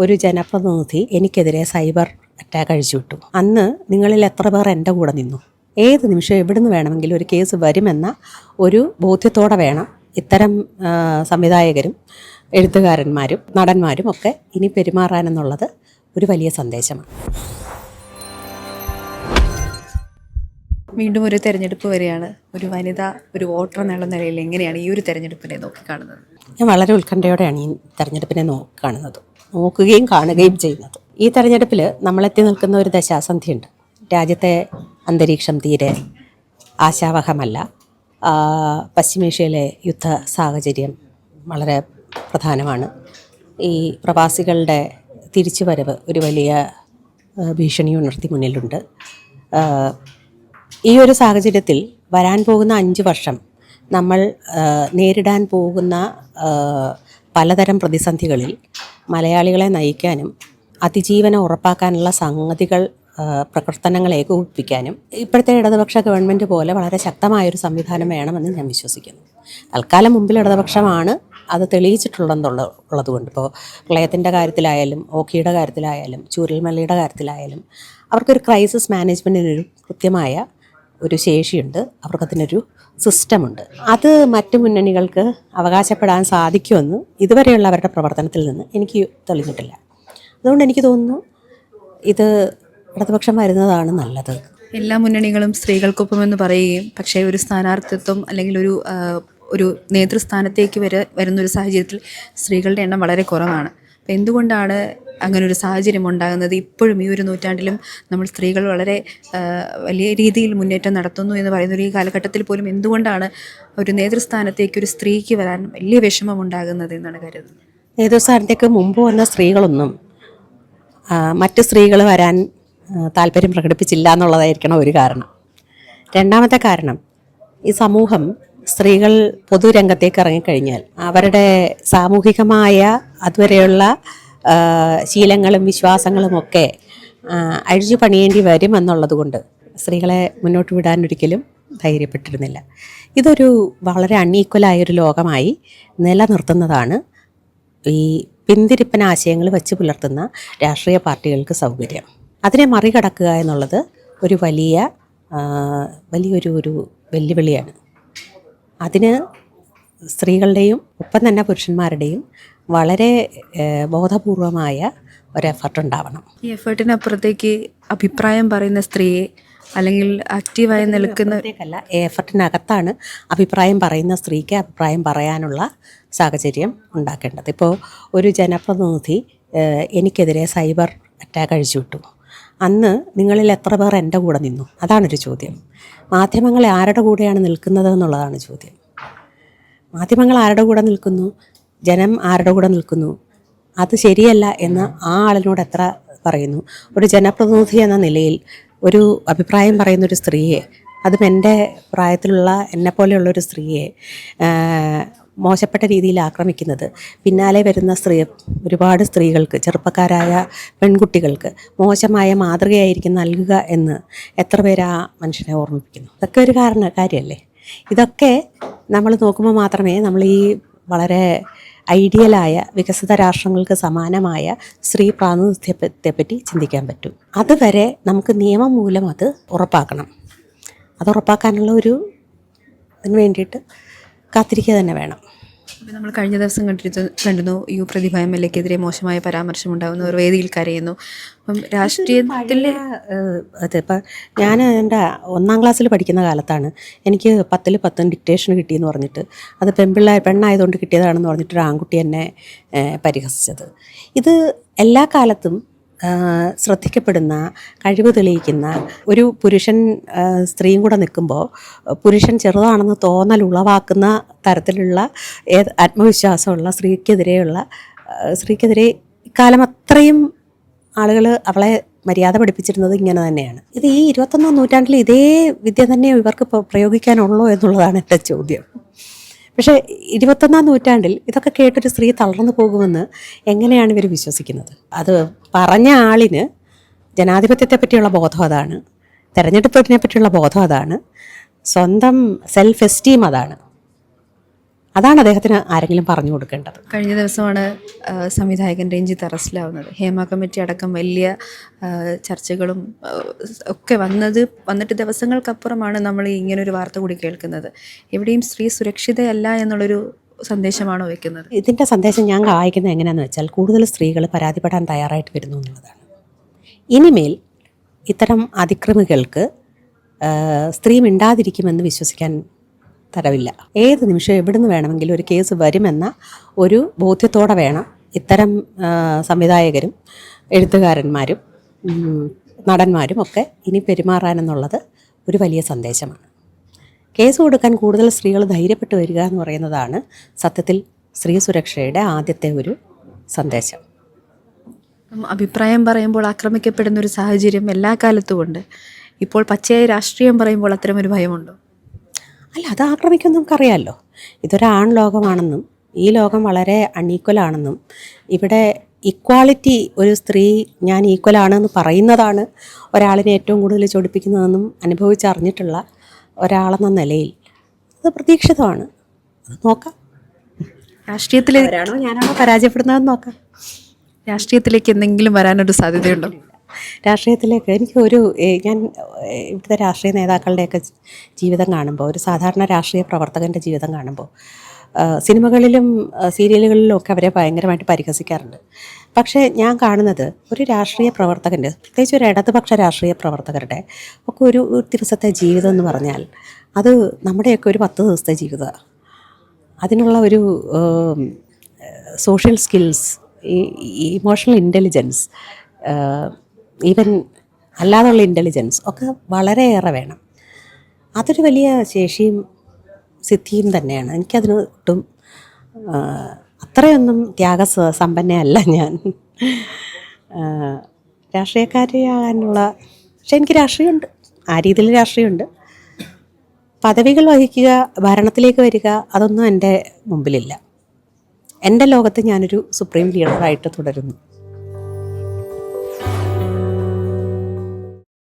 ഒരു ജനപ്രതിനിധി എനിക്കെതിരെ സൈബർ അറ്റാക്ക് അഴിച്ചുവിട്ടു. അന്ന് നിങ്ങളിൽ എത്ര പേർ എൻ്റെ കൂടെ നിന്നു? ഏത് നിമിഷം എവിടുന്ന് വേണമെങ്കിലും ഒരു കേസ് വരുമെന്ന ഒരു ബോധ്യത്തോടെ വേണം ഇത്തരം സംവിധായകരും എഴുത്തുകാരന്മാരും നടന്മാരും ഒക്കെ ഇനി പെരുമാറാനെന്നുള്ളത് ഒരു വലിയ സന്ദേശമാണ്. വീണ്ടും ഒരു തെരഞ്ഞെടുപ്പ് വരെയാണ്. ഒരു വനിത ഒരു വോട്ടർ എന്നുള്ള നിലയിൽ എങ്ങനെയാണ് ഈ ഒരു തെരഞ്ഞെടുപ്പിനെ നോക്കിക്കാണുന്നത്? ഞാൻ വളരെ ഉത്കണ്ഠയോടെയാണ് ഈ തെരഞ്ഞെടുപ്പിനെ നോക്കുകയും കാണുകയും ചെയ്യുന്നത്. ഈ തെരഞ്ഞെടുപ്പിൽ നമ്മളെത്തി നിൽക്കുന്ന ഒരു ദശാസന്ധിയുണ്ട്. രാജ്യത്തെ അന്തരീക്ഷം തീരെ ആശാവഹമല്ല. പശ്ചിമേഷ്യയിലെ യുദ്ധ സാഹചര്യം വളരെ പ്രധാനമാണ്. ഈ പ്രവാസികളുടെ തിരിച്ചുവരവ് ഒരു വലിയ ഭീഷണി ഉണർത്തി മുന്നിലുണ്ട്. ഈ ഒരു സാഹചര്യത്തിൽ വരാൻ പോകുന്ന 5 വർഷം നമ്മൾ നേരിടാൻ പോകുന്ന പലതരം പ്രതിസന്ധികളിൽ മലയാളികളെ നയിക്കാനും അതിജീവനം ഉറപ്പാക്കാനുള്ള സംഗതികൾ പ്രവർത്തനങ്ങൾ ഏകോപിപ്പിക്കാനും ഇപ്പോഴത്തെ ഇടതുപക്ഷ ഗവൺമെൻറ് പോലെ വളരെ ശക്തമായൊരു സംവിധാനം വേണമെന്ന് ഞാൻ വിശ്വസിക്കുന്നു. തൽക്കാലം മുമ്പിൽ ഇടതുപക്ഷമാണ് അത് തെളിയിച്ചിട്ടുള്ളതുകൊണ്ട് ഇപ്പോൾ പ്രളയത്തിൻ്റെ കാര്യത്തിലായാലും ഓഖിയുടെ കാര്യത്തിലായാലും ചൂരൽമലയുടെ കാര്യത്തിലായാലും അവർക്കൊരു ക്രൈസിസ് മാനേജ്മെൻറ്റിനൊരു കൃത്യമായ ഒരു ശേഷിയുണ്ട്, അവർക്കതിനൊരു സിസ്റ്റമുണ്ട്. അത് മറ്റു മുന്നണികൾക്ക് അവകാശപ്പെടാൻ സാധിക്കുമെന്ന് ഇതുവരെയുള്ള അവരുടെ പ്രവർത്തനത്തിൽ നിന്ന് എനിക്ക് തെളിഞ്ഞിട്ടില്ല. അതുകൊണ്ട് എനിക്ക് തോന്നുന്നു ഇത് ഇടതുപക്ഷം വരുന്നതാണ് നല്ലത്. എല്ലാ മുന്നണികളും സ്ത്രീകൾക്കൊപ്പമെന്ന് പറയുകയും പക്ഷേ ഒരു സ്ഥാനാർത്ഥിത്വം അല്ലെങ്കിൽ ഒരു നേതൃസ്ഥാനത്തേക്ക് വരുന്നൊരു സാഹചര്യത്തിൽ സ്ത്രീകളുടെ എണ്ണം വളരെ കുറവാണ്. അപ്പോൾ എന്തുകൊണ്ടാണ് അങ്ങനൊരു സാഹചര്യം ഉണ്ടാകുന്നത്? ഇപ്പോഴും ഈ ഒരു നൂറ്റാണ്ടിലും നമ്മൾ സ്ത്രീകൾ വളരെ വലിയ രീതിയിൽ മുന്നേറ്റം നടത്തുന്നു എന്ന് പറയുന്ന ഈ കാലഘട്ടത്തിൽ പോലും എന്തുകൊണ്ടാണ് ഒരു നേതൃസ്ഥാനത്തേക്ക് ഒരു സ്ത്രീക്ക് വരാൻ വലിയ വിഷമം ഉണ്ടാകുന്നത് എന്നാണ് കരുതുന്നത്? നേതൃസ്ഥാനത്തേക്ക് മുമ്പ് വന്ന സ്ത്രീകളൊന്നും മറ്റ് സ്ത്രീകൾ വരാൻ താല്പര്യം പ്രകടിപ്പിച്ചില്ല എന്നുള്ളതായിരിക്കണം ഒരു കാരണം. രണ്ടാമത്തെ കാരണം, ഈ സമൂഹം സ്ത്രീകൾ പൊതുരംഗത്തേക്ക് ഇറങ്ങിക്കഴിഞ്ഞാൽ അവരുടെ സാമൂഹികമായ അതുവരെയുള്ള ശീലങ്ങളും വിശ്വാസങ്ങളും ഒക്കെ അഴിച്ചു പണിയേണ്ടി വരും എന്നുള്ളത് കൊണ്ട് സ്ത്രീകളെ മുന്നോട്ട് വിടാനൊരിക്കലും ധൈര്യപ്പെട്ടിരുന്നില്ല. ഇതൊരു വളരെ അൺഈക്വലായൊരു ലോകമായി നിലനിർത്തുന്നതാണ് ഈ പിന്തിരിപ്പന ആശയങ്ങൾ വെച്ച് പുലർത്തുന്ന രാഷ്ട്രീയ പാർട്ടികൾക്ക് സൗകര്യം. അതിനെ മറികടക്കുക എന്നുള്ളത് ഒരു വലിയൊരു വെല്ലുവിളിയാണ്. അതിന് സ്ത്രീകളുടെയും ഒപ്പം തന്നെ പുരുഷന്മാരുടെയും വളരെ ബോധപൂർവമായ ഒരു എഫർട്ട് ഉണ്ടാവണം. ഈ എഫർട്ടിനപ്പുറത്തേക്ക് അഭിപ്രായം പറയുന്ന സ്ത്രീയെ അല്ലെങ്കിൽ ആക്റ്റീവായി നിൽക്കുന്ന എഫർട്ടിനകത്താണ് അഭിപ്രായം പറയുന്ന സ്ത്രീക്ക് അഭിപ്രായം പറയാനുള്ള സാഹചര്യം ഉണ്ടാക്കേണ്ടത്. ഇപ്പോൾ ഒരു ജനപ്രതിനിധി എനിക്കെതിരെ സൈബർ അറ്റാക്ക് അഴിച്ചുവിട്ടു. അന്ന് നിങ്ങളിൽ എത്ര പേർ എൻ്റെ കൂടെ നിന്നു? അതാണൊരു ചോദ്യം. മാധ്യമങ്ങൾ ആരുടെ കൂടെയാണ് നിൽക്കുന്നത് എന്നുള്ളതാണ് ചോദ്യം. മാധ്യമങ്ങൾ ആരുടെ കൂടെ നിൽക്കുന്നു, ജനം ആരുടെ കൂടെ നിൽക്കുന്നു, അത് ശരിയല്ല എന്ന് ആ ആളിനോട് എത്ര പറയുന്നു? ഒരു ജനപ്രതിനിധി എന്ന നിലയിൽ ഒരു അഭിപ്രായം പറയുന്നൊരു സ്ത്രീയെ, അതും എൻ്റെ പ്രായത്തിലുള്ള എന്നെപ്പോലെയുള്ളൊരു സ്ത്രീയെ മോശപ്പെട്ട രീതിയിൽ ആക്രമിക്കുന്നത്, പിന്നാലെ വരുന്ന ഒരുപാട് സ്ത്രീകൾക്ക്, ചെറുപ്പക്കാരായ പെൺകുട്ടികൾക്ക് മോശമായ മാതൃകയായിരിക്കും നൽകുക എന്ന് എത്ര പേര് ആ മനുഷ്യനെ ഓർമ്മിപ്പിക്കുന്നു? ഇതൊക്കെ ഒരു കാര്യമല്ലേ? ഇതൊക്കെ നമ്മൾ നോക്കുമ്പോൾ മാത്രമേ നമ്മൾ ഈ വളരെ ഐഡിയലായ വികസിത രാഷ്ട്രങ്ങൾക്ക് സമാനമായ സ്ത്രീ പ്രാതിനിധ്യത്തെപ്പറ്റി ചിന്തിക്കാൻ പറ്റും. അതുവരെ നമുക്ക് നിയമം മൂലം അത് ഉറപ്പാക്കണം. അത് ഉറപ്പാക്കാനുള്ള അതിന് വേണ്ടിയിട്ട് കാത്തിരിക്കുക തന്നെ വേണം. അപ്പോൾ നമ്മൾ കഴിഞ്ഞ ദിവസം കണ്ടിരുന്നു യു പ്രതിഭ MLA-ക്കെതിരെ മോശമായ പരാമർശം ഉണ്ടാകുന്നു, ഒരു വേദിയിൽ കരയുന്നു. അപ്പം രാഷ്ട്രീയത്തിൽ അതിപ്പോൾ ഞാൻ എൻ്റെ 1ാം ക്ലാസ്സിൽ പഠിക്കുന്ന കാലത്താണ് എനിക്ക് 10ൽ 10 ഡിക്റ്റേഷൻ കിട്ടിയെന്ന് പറഞ്ഞിട്ട്, അത് പെണ്ണായതുകൊണ്ട് കിട്ടിയതാണെന്ന് പറഞ്ഞിട്ട് ഒരു ആൺകുട്ടി എന്നെ പരിഹസിച്ചത്. ഇത് എല്ലാ കാലത്തും ശ്രദ്ധിക്കപ്പെടുന്ന, കഴിവ് തെളിയിക്കുന്ന ഒരു പുരുഷൻ സ്ത്രീയും കൂടെ നിൽക്കുമ്പോൾ പുരുഷൻ ചെറുതാണെന്ന് തോന്നൽ ഉളവാക്കുന്ന തരത്തിലുള്ള ആത്മവിശ്വാസമുള്ള സ്ത്രീക്കെതിരെ ഇക്കാലം അത്രയും ആളുകൾ അവളെ മര്യാദ പഠിപ്പിച്ചിരുന്നത് ഇങ്ങനെ തന്നെയാണ്. ഇത് ഈ 21ാം നൂറ്റാണ്ടിൽ ഇതേ വിദ്യ തന്നെ ഇവർക്ക് പ്രയോഗിക്കാനുള്ളൂ എന്നുള്ളതാണ് എൻ്റെ ചോദ്യം. പക്ഷേ 21ാം നൂറ്റാണ്ടിൽ ഇതൊക്കെ കേട്ടൊരു സ്ത്രീ തളർന്നു പോകുമെന്ന് എങ്ങനെയാണ് ഇവർ വിശ്വസിക്കുന്നത്? അത് പറഞ്ഞ ആളിന് ജനാധിപത്യത്തെ പറ്റിയുള്ള ബോധം അതാണ്, തെരഞ്ഞെടുപ്പിനെ പറ്റിയുള്ള ബോധം അതാണ്, സ്വന്തം സെൽഫ് എസ്റ്റീം അതാണ്. അതാണ് അദ്ദേഹത്തിന് ആരെങ്കിലും പറഞ്ഞു കൊടുക്കേണ്ടത്. കഴിഞ്ഞ ദിവസമാണ് സംവിധായകൻ രഞ്ജിത്ത് അറസ്റ്റിലാവുന്നത്. ഹേമ കമ്മിറ്റി അടക്കം വലിയ ചർച്ചകളും ഒക്കെ വന്നിട്ട് ദിവസങ്ങൾക്കപ്പുറമാണ് നമ്മൾ ഇങ്ങനൊരു വാർത്ത കൂടി കേൾക്കുന്നത്. എവിടെയും സ്ത്രീ സുരക്ഷിതയല്ല എന്നുള്ളൊരു സന്ദേശമാണോ വെക്കുന്നത്? ഇതിൻ്റെ സന്ദേശം ഞാൻ വായിക്കുന്നത് എങ്ങനെയാണെന്ന് വെച്ചാൽ, കൂടുതൽ സ്ത്രീകൾ പരാതിപ്പെടാൻ തയ്യാറായിട്ട് വരുന്നു എന്നുള്ളതാണ്. ഇനിമേൽ ഇത്തരം അതിക്രമികൾക്ക് സ്ത്രീ മിണ്ടാതിരിക്കുമെന്ന് വിശ്വസിക്കാൻ തരവില്ല. ഏത് നിമിഷം എവിടുന്ന് വേണമെങ്കിലും ഒരു കേസ് വരുമെന്ന ഒരു ബോധ്യത്തോടെ വേണം ഇത്തരം സംവിധായകരും എഴുത്തുകാരന്മാരും നടന്മാരും ഒക്കെ ഇനി പെരുമാറാനെന്നുള്ളത് ഒരു വലിയ സന്ദേശമാണ്. കേസ് കൊടുക്കാൻ കൂടുതൽ സ്ത്രീകൾ ധൈര്യപ്പെട്ട് വരിക എന്ന് പറയുന്നതാണ് സത്യത്തിൽ സ്ത്രീ സുരക്ഷയുടെ ആദ്യത്തെ ഒരു സന്ദേശം. അഭിപ്രായം പറയുമ്പോൾ ആക്രമിക്കപ്പെടുന്ന ഒരു സാഹചര്യം എല്ലാ കാലത്തും ഉണ്ട്. ഇപ്പോൾ പച്ചയായ രാഷ്ട്രീയം പറയുമ്പോൾ അത്തരമൊരു ഭയമുണ്ടോ? അല്ല, അത് ആക്രമിക്കുമെന്ന് നമുക്കറിയാമല്ലോ. ഇതൊരാൺ ലോകമാണെന്നും ഈ ലോകം വളരെ അൺഈക്വലാണെന്നും ഇവിടെ ഇക്വാളിറ്റി, ഒരു സ്ത്രീ ഞാൻ ഈക്വലാണെന്ന് പറയുന്നതാണ് ഒരാളിനെ ഏറ്റവും കൂടുതൽ ചൊടിപ്പിക്കുന്നതെന്നും അനുഭവിച്ചറിഞ്ഞിട്ടുള്ള ഒരാളെന്ന നിലയിൽ അത് പ്രതീക്ഷിതമാണ്. അത് നോക്കാം. രാഷ്ട്രീയത്തിലാണോ ഞാനാണോ പരാജയപ്പെടുന്നതെന്ന് നോക്കാം. രാഷ്ട്രീയത്തിലേക്ക് എന്തെങ്കിലും വരാനൊരു സാധ്യതയുണ്ടോ? രാഷ്ട്രീയത്തിലേക്ക് ഞാൻ ഇവിടുത്തെ രാഷ്ട്രീയ നേതാക്കളുടെയൊക്കെ ജീവിതം കാണുമ്പോൾ, ഒരു സാധാരണ രാഷ്ട്രീയ പ്രവർത്തകൻ്റെ ജീവിതം കാണുമ്പോൾ, സിനിമകളിലും സീരിയലുകളിലും ഒക്കെ അവരെ ഭയങ്കരമായിട്ട് പരിഹസിക്കാറുണ്ട്. പക്ഷേ ഞാൻ കാണുന്നത് ഒരു രാഷ്ട്രീയ പ്രവർത്തകൻ്റെ, പ്രത്യേകിച്ച് ഒരു ഇടതുപക്ഷ രാഷ്ട്രീയ പ്രവർത്തകരുടെ ഒക്കെ ഒരു ദിവസത്തെ ജീവിതം എന്ന് പറഞ്ഞാൽ അത് നമ്മുടെയൊക്കെ ഒരു 10 ദിവസത്തെ ജീവിതമാണ്. അതിനുള്ള ഒരു social skills, emotional intelligence, even അല്ലാതുള്ള ഇൻ്റലിജൻസ് ഒക്കെ വളരെയേറെ വേണം. അതൊരു വലിയ ശേഷിയും സിദ്ധിയും തന്നെയാണ്. എനിക്കതിന് ഒട്ടും അത്രയൊന്നും സമ്പന്നയല്ല ഞാൻ. രാഷ്ട്രീയക്കാരിയാകാനുള്ള, പക്ഷെ എനിക്ക് രാഷ്ട്രീയമുണ്ട്, ആ രീതിയിൽ രാഷ്ട്രീയമുണ്ട്. പദവികൾ വഹിക്കുക, ഭരണത്തിലേക്ക് വരിക, അതൊന്നും എൻ്റെ മുമ്പിലില്ല. എൻ്റെ ലോകത്ത് ഞാനൊരു സുപ്രീം ലീഡറായിട്ട് തുടരുന്നു.